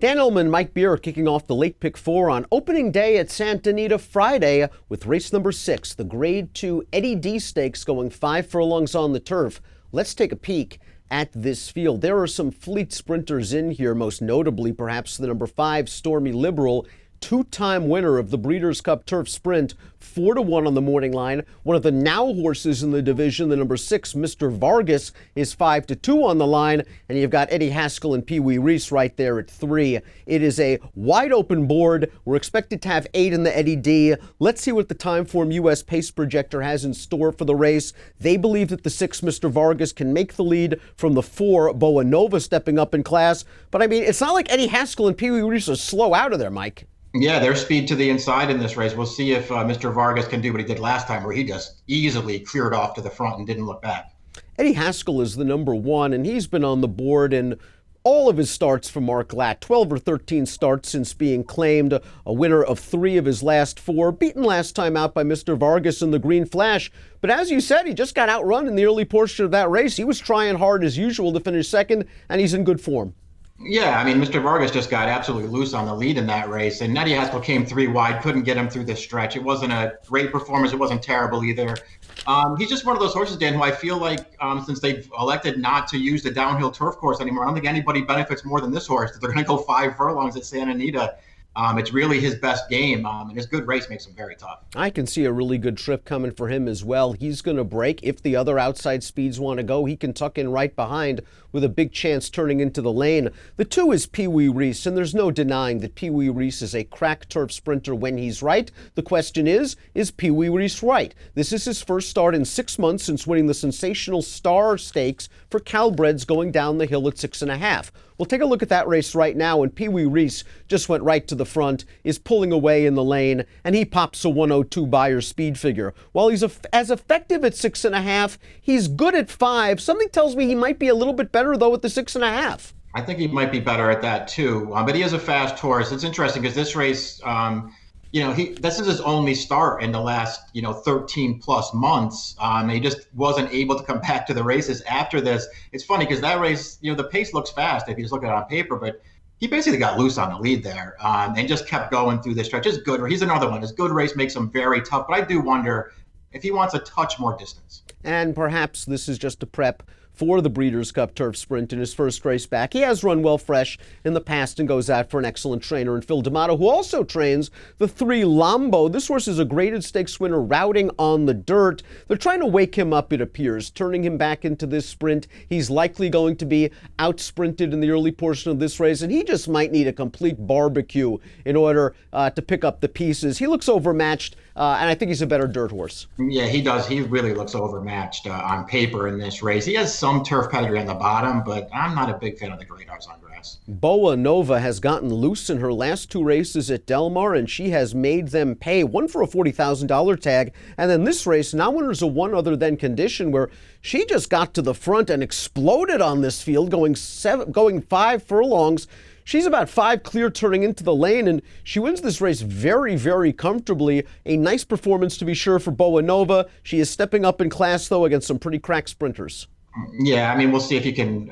Dan Illman, Mike Beer kicking off the late pick 4 on opening day at Santa Anita Friday with race number 6, the Grade 2 Eddie D Stakes going 5 furlongs on the turf. Let's take a peek at this field. There are some fleet sprinters in here, most notably perhaps the number 5 Stormy Liberal, two-time winner of the Breeders' Cup Turf Sprint, 4-1 on the morning line. One of the now horses in the division, the number 6, Mr. Vargas, is 5-2 on the line. And you've got Eddie Haskell and Wee Reese right there at 3. It is a wide-open board. We're expected to have 8 in the Eddie D. Let's see what the Timeform U.S. Pace Projector has in store for the race. They believe that the 6, Mr. Vargas, can make the lead from the 4, Boa Nova, stepping up in class. But, I mean, it's not like Eddie Haskell and Wee Reese are slow out of there, Mike. Yeah, there's speed to the inside in this race. We'll see if Mr. Vargas can do what he did last time, where he just easily cleared off to the front and didn't look back. Eddie Haskell is the number 1, and he's been on the board in all of his starts for Mark Latt. 12 or 13 starts since being claimed, a winner of 3 of his last 4, beaten last time out by Mr. Vargas in the Green Flash. But as you said, he just got outrun in the early portion of that race. He was trying hard as usual to finish second, and he's in good form. Yeah, I mean, Mr. Vargas just got absolutely loose on the lead in that race, and Eddie Haskell came 3 wide, couldn't get him through this stretch. It wasn't a great performance. It wasn't terrible either. He's just one of those horses, Dan, who I feel like since they've elected not to use the downhill turf course anymore, I don't think anybody benefits more than this horse. That they're going to go 5 furlongs at Santa Anita. It's really his best game, and his good race makes him very tough. I can see a really good trip coming for him as well. He's going to break. If the other outside speeds want to go, he can tuck in right behind with a big chance turning into the lane. The 2 is Wee Reese, and there's no denying that Wee Reese is a crack turf sprinter when he's right. The question is Wee Reese right? This is his first start in 6 months since winning the sensational Star Stakes for Calbreds going down the hill at 6.5. We'll take a look at that race right now, and Wee Reese just went right to the front, is pulling away in the lane, and he pops a 102 Beyer speed figure. While he's as effective at 6.5, he's good at 5. Something tells me he might be a little bit better, though, at the 6.5. I think he might be better at that, too. But he is a fast horse. It's interesting because this race, this is his only start in the last, 13 plus months. He just wasn't able to come back to the races after this. It's funny because that race, the pace looks fast if you just look at it on paper, but he basically got loose on the lead there and just kept going through this stretch. It's good. He's another one. His good race makes him very tough, but I do wonder if he wants a touch more distance. And perhaps this is just a prep for the Breeders' Cup Turf Sprint in his first race back. He has run well fresh in the past and goes out for an excellent trainer in Phil D'Amato, who also trains the 3 Lambo. This horse is a graded stakes winner routing on the dirt. They're trying to wake him up, it appears, turning him back into this sprint. He's likely going to be out-sprinted in the early portion of this race, and he just might need a complete barbecue in order to pick up the pieces. He looks overmatched, and I think he's a better dirt horse. Yeah, he does. He really looks overmatched on paper in this race. He has some turf pedigree on the bottom, but I'm not a big fan of the great horse on grass. Boa Nova has gotten loose in her last 2 races at Del Mar, and she has made them pay. One for a $40,000 tag, and then this race, now winners of one other than condition, where she just got to the front and exploded on this field, going 5 furlongs. She's about 5 clear turning into the lane, and she wins this race very, very comfortably. A nice performance, to be sure, for Boa Nova. She is stepping up in class, though, against some pretty crack sprinters. Yeah, I mean, we'll see if he can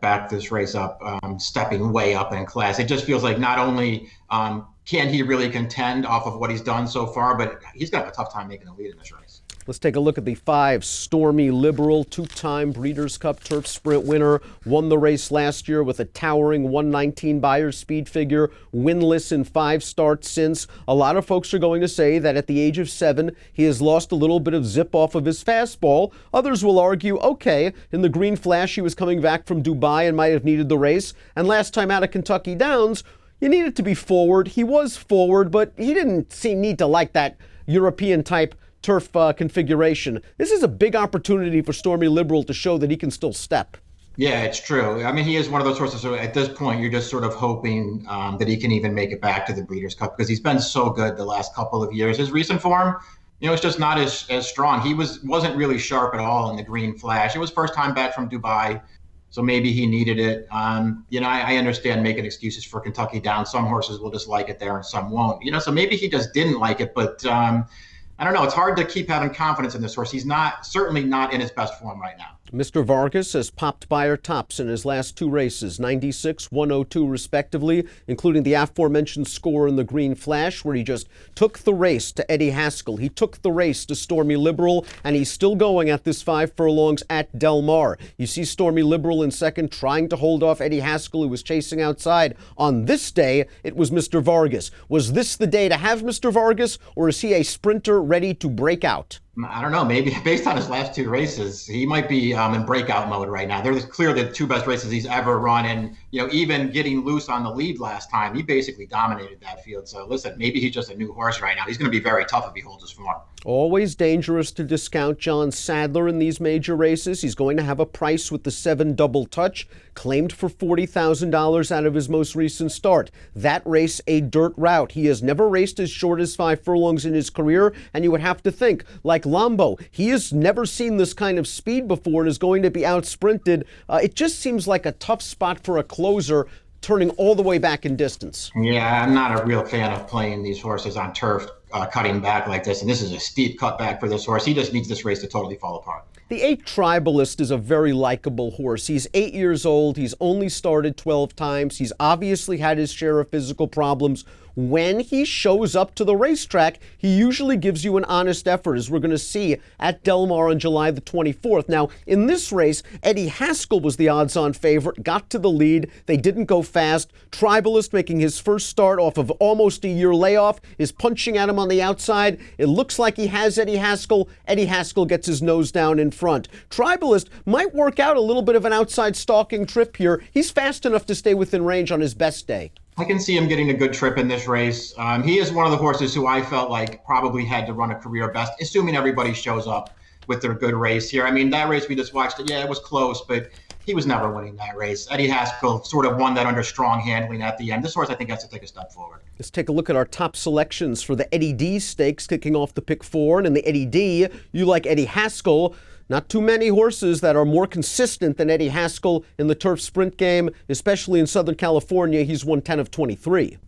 back this race up, stepping way up in class. It just feels like not only can he really contend off of what he's done so far, but he's got a tough time making a lead in this race. Let's take a look at the 5 Stormy Liberal, 2-time Breeders' Cup Turf Sprint winner. Won the race last year with a towering 119 Beyer speed figure, winless in 5 starts since. A lot of folks are going to say that at the age of 7, he has lost a little bit of zip off of his fastball. Others will argue, okay, in the Green Flash, he was coming back from Dubai and might have needed the race. And last time out of Kentucky Downs, you needed to be forward. He was forward, but he didn't need to like that European-type turf configuration. This is a big opportunity for Stormy Liberal to show that he can still step. Yeah, it's true. I mean, he is one of those horses. So at this point, you're just sort of hoping that he can even make it back to the Breeders' Cup because he's been so good the last couple of years. His recent form, it's just not as strong. He wasn't really sharp at all in the Green Flash. It was first time back from Dubai, so maybe he needed it. I understand making excuses for Kentucky Downs. Some horses will just like it there and some won't. So maybe he just didn't like it, but I don't know. It's hard to keep having confidence in this horse. He's certainly not in his best form right now. Mr. Vargas has popped Beyer tops in his last two races, 96, 102 respectively, including the aforementioned score in the Green Flash, where he just took the race to Eddie Haskell. He took the race to Stormy Liberal, and he's still going at this 5 furlongs at Del Mar. You see Stormy Liberal in second, trying to hold off Eddie Haskell, who was chasing outside. On this day, it was Mr. Vargas. Was this the day to have Mr. Vargas, or is he a sprinter ready to break out? I don't know. Maybe based on his last two races, he might be in breakout mode right now. They're clearly the two best races he's ever run. And, even getting loose on the lead last time, he basically dominated that field. So listen, maybe he's just a new horse right now. He's going to be very tough if he holds his form. Always dangerous to discount John Sadler in these major races. He's going to have a price with the 7 double touch, claimed for $40,000 out of his most recent start. That race, a dirt route. He has never raced as short as 5 furlongs in his career, and you would have to think, like Lambo, he has never seen this kind of speed before and is going to be out-sprinted. It just seems like a tough spot for a closer, turning all the way back in distance. Yeah, I'm not a real fan of playing these horses on turf, cutting back like this. And this is a steep cutback for this horse. He just needs this race to totally fall apart. The 8 Tribalist is a very likable horse. He's 8 years old. He's only started 12 times. He's obviously had his share of physical problems. When he shows up to the racetrack, he usually gives you an honest effort, as we're going to see at Del Mar on July the 24th. Now, in this race, Eddie Haskell was the odds-on favorite, got to the lead. They didn't go fast. Tribalist, making his first start off of almost a year layoff, is punching at him on the outside. It looks like he has Eddie Haskell. Eddie Haskell gets his nose down in front. Tribalist might work out a little bit of an outside stalking trip here. He's fast enough to stay within range on his best day. I can see him getting a good trip in this race. He is one of the horses who I felt like probably had to run a career best, assuming everybody shows up with their good race here. I mean, that race we just watched, yeah, it was close, but he was never winning that race. Eddie Haskell sort of won that under strong handling at the end. This horse, I think, has to take a step forward. Let's take a look at our top selections for the Eddie D Stakes, kicking off the pick 4. And in the Eddie D, you like Eddie Haskell. Not too many horses that are more consistent than Eddie Haskell in the turf sprint game, especially in Southern California. He's won 10 of 23.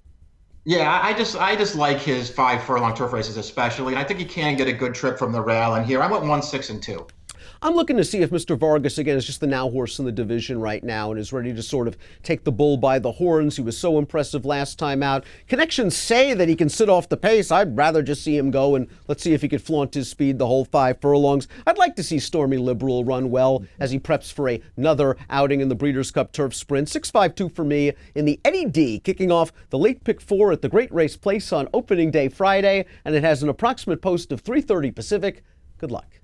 Yeah, I just like his 5 furlong turf races especially, and I think he can get a good trip from the rail. And here I went 1, 6, and 2. I'm looking to see if Mr. Vargas, again, is just the now horse in the division right now and is ready to sort of take the bull by the horns. He was so impressive last time out. Connections say that he can sit off the pace. I'd rather just see him go, and let's see if he could flaunt his speed the whole 5 furlongs. I'd like to see Stormy Liberal run well as he preps for another outing in the Breeders' Cup Turf Sprint. 6-5-2 for me in the Eddie D, kicking off the late pick 4 at the Great Race Place on opening day Friday, and it has an approximate post of 3:30 Pacific. Good luck.